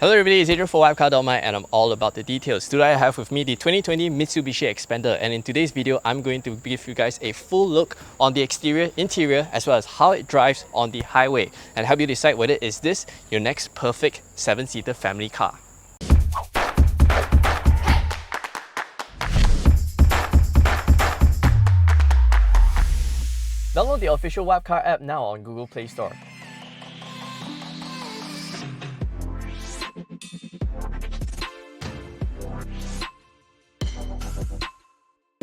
Hello everybody, it's Adrian for WapCar.my and I'm all about the details. Today I have with me the 2020 Mitsubishi Xpander, and in today's video I'm going to give you guys a full look on the exterior, interior, as well as how it drives on the highway and help you decide whether is this your next perfect 7-seater family car. Download the official WapCar app now on Google Play Store.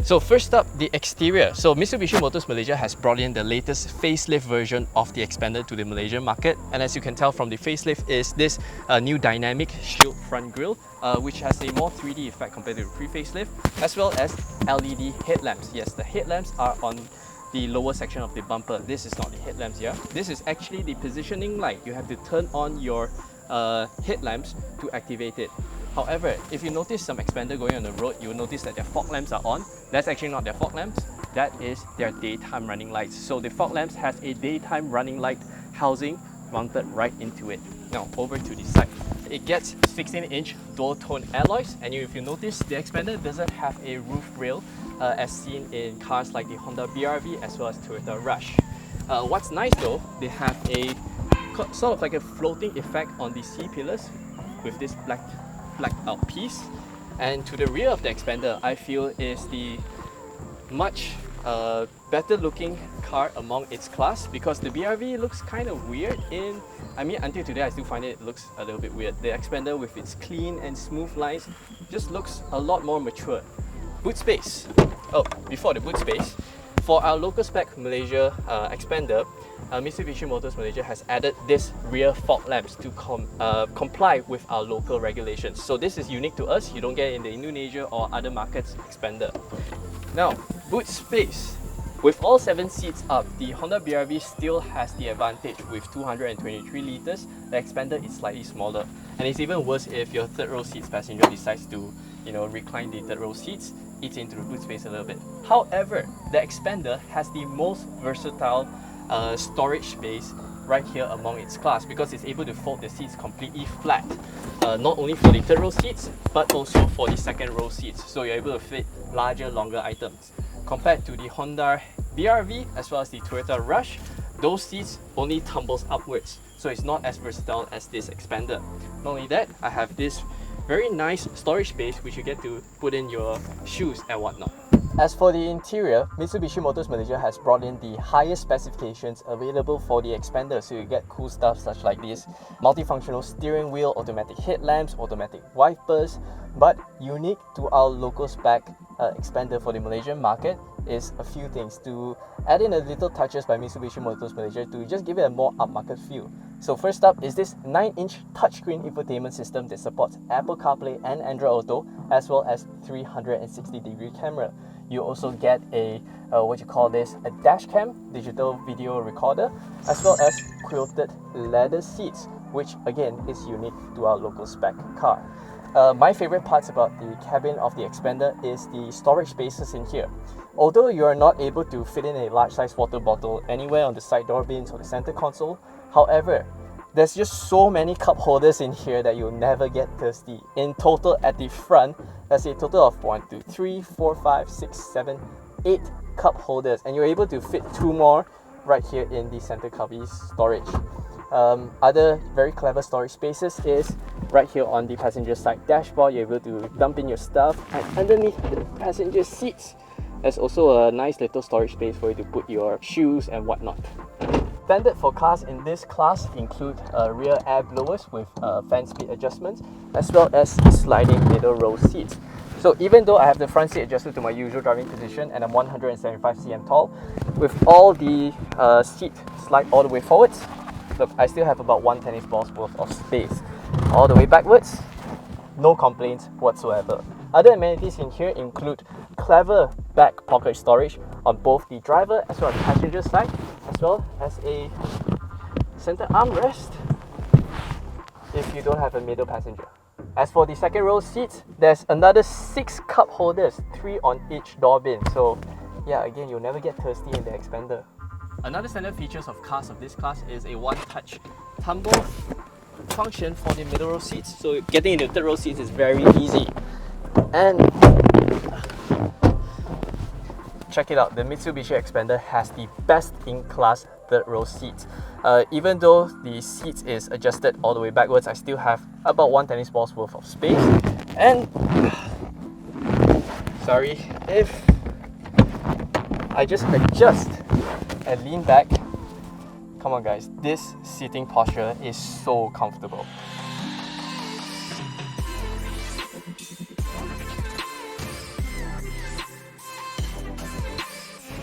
So first up, the exterior. So Mitsubishi Motors Malaysia has brought in the latest facelift version of the Xpander to the Malaysian market, and as you can tell from the facelift is this new dynamic shield front grille, which has a more 3D effect compared to the pre-facelift, as well as LED headlamps. Yes, the headlamps are on the lower section of the bumper. This is not the headlamps here. This is actually the positioning light. You have to turn on your headlamps to activate it. However, if you notice some Xpander going on the road, you will notice that their fog lamps are on. That's actually not their fog lamps, that is their daytime running lights. So the fog lamps has a daytime running light housing mounted right into it. Now over to the side. It gets 16-inch dual tone alloys, and if you notice, the Xpander doesn't have a roof rail as seen in cars like the Honda BRV as well as Toyota Rush. What's nice though, they have a sort of like a floating effect on the C-pillars with this blacked out piece. And to the rear of the Xpander, I feel is the much better looking car among its class, because the BRV looks kind of weird until today I still find it looks a little bit weird. The Xpander with its clean and smooth lines just looks a lot more mature. Boot space. Oh, before the boot space, for our local spec Malaysia Xpander, Mitsubishi Motors Malaysia has added this rear fog lamps to comply with our local regulations. So this is unique to us. You don't get it in the Indonesia or other markets Xpander. Now, boot space. With all 7 seats up, the Honda BRV still has the advantage with 223 litres. The Xpander is slightly smaller. And it's even worse if your third row seats passenger decides to recline the third row seats, eats into the boot space a little bit. However, the Xpander has the most versatile storage space right here among its class, because it's able to fold the seats completely flat, not only for the third row seats but also for the second row seats, so you're able to fit larger, longer items. Compared to the Honda BRV as well as the Toyota Rush, those seats only tumbles upwards, so it's not as versatile as this Xpander. Not only that, I have this very nice storage space which you get to put in your shoes and whatnot. As for the interior, Mitsubishi Motors Malaysia has brought in the highest specifications available for the Xpander, so you get cool stuff such like this multifunctional steering wheel, automatic headlamps, automatic wipers. But unique to our local spec Xpander for the Malaysian market is a few things to add in a little touches by Mitsubishi Motors Malaysia to just give it a more upmarket feel. So first up is this 9-inch touchscreen infotainment system that supports Apple CarPlay and Android Auto, as well as 360-degree camera. You also get a a dash cam, digital video recorder, as well as quilted leather seats, which again is unique to our local spec car. My favorite parts about the cabin of the Xpander is the storage spaces in here. Although you are not able to fit in a large size water bottle anywhere on the side door bins or the center console, however, there's just so many cup holders in here that you'll never get thirsty. In total at the front, there's a total of 1, 2, 3, 4, 5, 6, 7, 8 cup holders, and you're able to fit 2 more right here in the center cubby storage. Other very clever storage spaces is right here on the passenger side dashboard. You're able to dump in your stuff, and underneath the passenger seats there's also a nice little storage space for you to put your shoes and whatnot. Standard for cars in this class include rear air blowers with fan speed adjustments, as well as sliding middle row seats. So even though I have the front seat adjusted to my usual driving position and I'm 175 cm tall, with all the seat slide all the way forwards, look, I still have about 1 tennis ball's worth of space. All the way backwards, no complaints whatsoever. Other amenities in here include clever back pocket storage on both the driver as well as the passenger side, as well as a center armrest if you don't have a middle passenger. As for the second row seats, there's another 6 cup holders, 3 on each door bin. So yeah, again, you'll never get thirsty in the Xpander. Another standard features of cars of this class is a one-touch tumble function for the middle row seats. So getting into third row seats is very easy. And check it out, the Mitsubishi Xpander has the best in class third row seats. Even though the seats is adjusted all the way backwards, I still have about 1 tennis ball's worth of space. And sorry, if I just adjust and lean back, come on guys, this seating posture is so comfortable.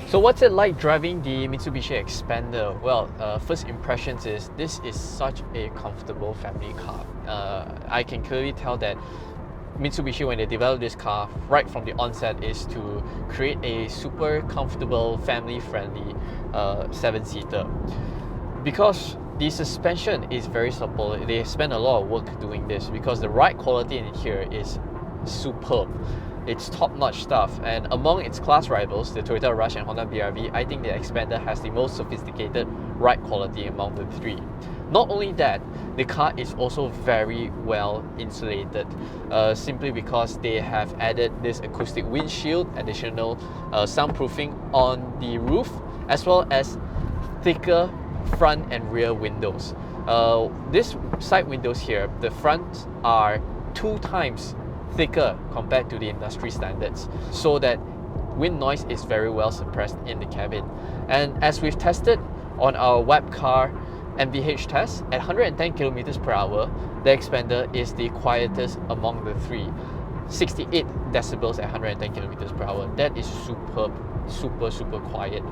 So what's it like driving the Mitsubishi Xpander? Well, first impressions is this is such a comfortable family car. I can clearly tell that Mitsubishi, when they developed this car, right from the onset, is to create a super comfortable, family-friendly 7-seater. Because the suspension is very supple, they spend a lot of work doing this because the ride quality in here is superb. It's top-notch stuff, and among its class rivals, the Toyota Rush and Honda BR-V, I think the Xpander has the most sophisticated ride quality among the three. Not only that, the car is also very well insulated, simply because they have added this acoustic windshield, additional soundproofing on the roof, as well as thicker front and rear windows. These side windows here, the fronts are 2 times thicker compared to the industry standards, so that wind noise is very well suppressed in the cabin. And as we've tested on our WapCar NVH test, at 110 km per hour, the Xpander is the quietest among the three. 68 decibels at 110 km per hour. That is superb, super quiet.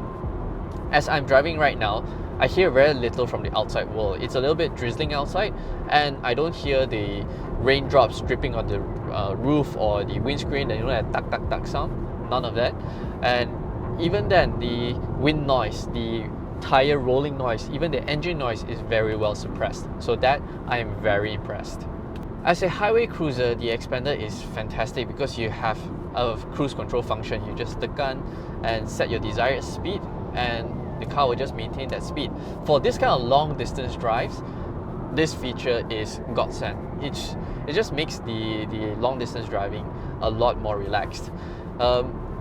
As I'm driving right now, I hear very little from the outside world. It's a little bit drizzling outside, and I don't hear the raindrops dripping on the roof or the windscreen, and you know that tuck tuck tuck sound. None of that. And even then, the wind noise, the tire rolling noise, even the engine noise is very well suppressed. So that I am very impressed. As a highway cruiser, the Xpander is fantastic because you have a cruise control function. You just tekan and set your desired speed, and the car will just maintain that speed. For this kind of long distance drives, this feature is godsend. It just makes the long distance driving a lot more relaxed.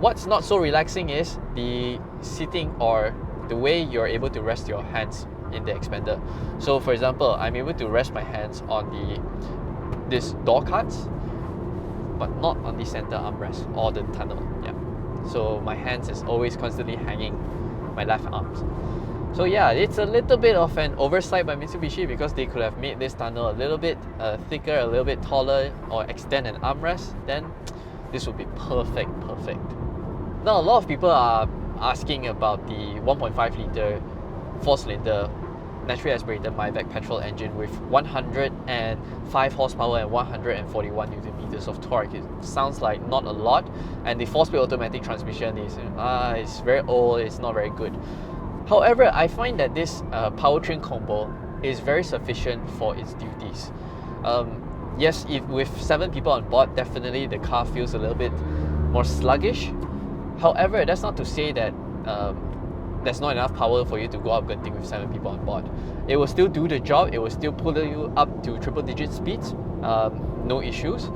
What's not so relaxing is the seating or the way you're able to rest your hands in the Xpander. So for example, I'm able to rest my hands on this door cards, but not on the center armrest or the tunnel. Yeah. So my hands is always constantly hanging my left arms. So yeah, it's a little bit of an oversight by Mitsubishi because they could have made this tunnel a little bit thicker, a little bit taller, or extend an armrest. Then this would be perfect. Now a lot of people are asking about the 1.5 litre 4-cylinder naturally aspirated Maybach petrol engine with 105 horsepower and 141 Newton meters of torque. It sounds like not a lot, and the 4-speed automatic transmission is it's very old, it's not very good. However, I find that this powertrain combo is very sufficient for its duties. Yes, if with 7 people on board, definitely the car feels a little bit more sluggish. However, that's not to say that there's not enough power for you to go up gunting with 7 people on board. It will still do the job, it will still pull you up to triple-digit speeds, no issues.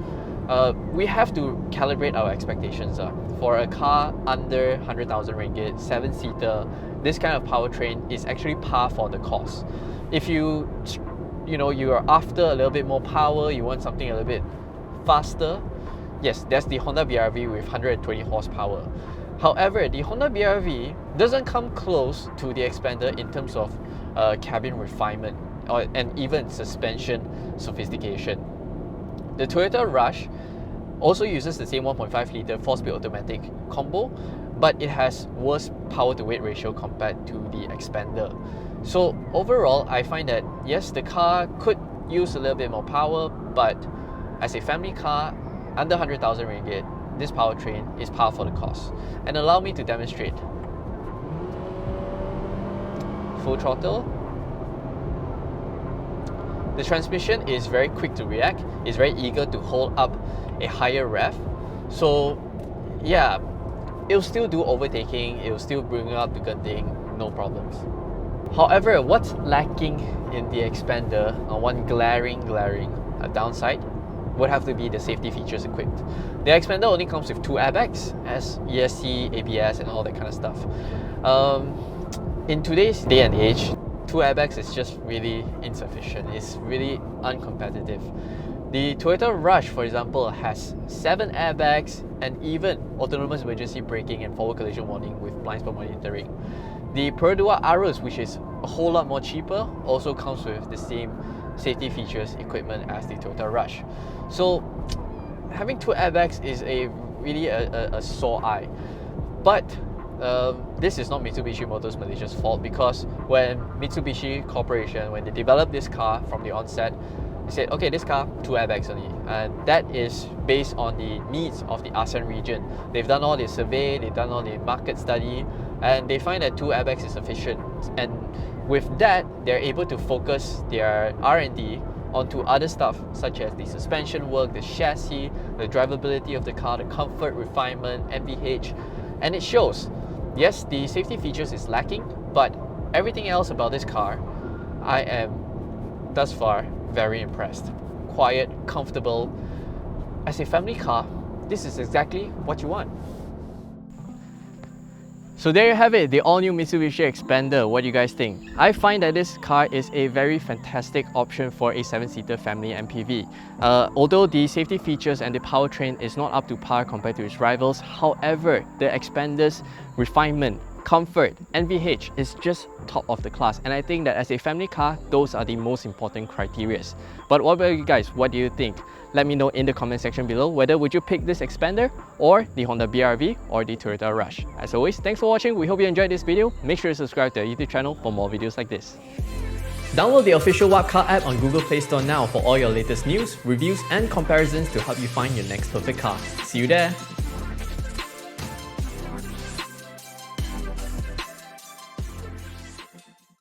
We have to calibrate our expectations. For a car under 100,000 ringgit, 7-seater, this kind of powertrain is actually par for the course. If you are after a little bit more power, you want something a little bit faster, yes, that's the Honda BR-V with 120 horsepower. However, the Honda BR-V doesn't come close to the Xpander in terms of cabin refinement and even suspension sophistication. The Toyota Rush also uses the same 1.5 litre 4-speed automatic combo, but it has worse power to weight ratio compared to the Xpander. So overall, I find that yes, the car could use a little bit more power, but as a family car under 100,000 ringgit, this powertrain is par for the course. And allow me to demonstrate. Full throttle. The transmission is very quick to react, it's very eager to hold up a higher rev. So yeah, it'll still do overtaking, it'll still bring you up to gunting, no problems. However, what's lacking in the Xpander, one glaring downside, would have to be the safety features equipped. The Xpander only comes with 2 airbags, as ESC, ABS and all that kind of stuff. In today's day and age, 2 airbags is just really insufficient. It's really uncompetitive. The Toyota Rush, for example, has 7 airbags and even autonomous emergency braking and forward collision warning with blind spot monitoring. The Perodua Aros, which is a whole lot more cheaper, also comes with the same safety features equipment as the Toyota Rush. So having 2 airbags is really a sore eye. But this is not Mitsubishi Motors Malaysia's fault, because when Mitsubishi Corporation, when they developed this car from the onset, they said, okay, this car, 2 airbags only. And that is based on the needs of the ASEAN region. They've done all the survey, they've done all the market study, and they find that 2 airbags is sufficient. And with that, they're able to focus their R&D onto other stuff, such as the suspension work, the chassis, the drivability of the car, the comfort, refinement, NVH, and it shows. Yes, the safety features is lacking, but everything else about this car, I am, thus far, very impressed. Quiet, comfortable. As a family car, this is exactly what you want. So there you have it, the all-new Mitsubishi Xpander. What do you guys think? I find that this car is a very fantastic option for a 7-seater family MPV. Although the safety features and the powertrain is not up to par compared to its rivals, however, the Xpander's refinement, comfort, NVH is just top of the class. And I think that as a family car, those are the most important criteria. But what about you guys? What do you think? Let me know in the comment section below whether would you pick this Xpander or the Honda BR-V or the Toyota Rush. As always, thanks for watching. We hope you enjoyed this video. Make sure to subscribe to our YouTube channel for more videos like this. Download the official WapCar app on Google Play Store now for all your latest news, reviews and comparisons to help you find your next perfect car. See you there!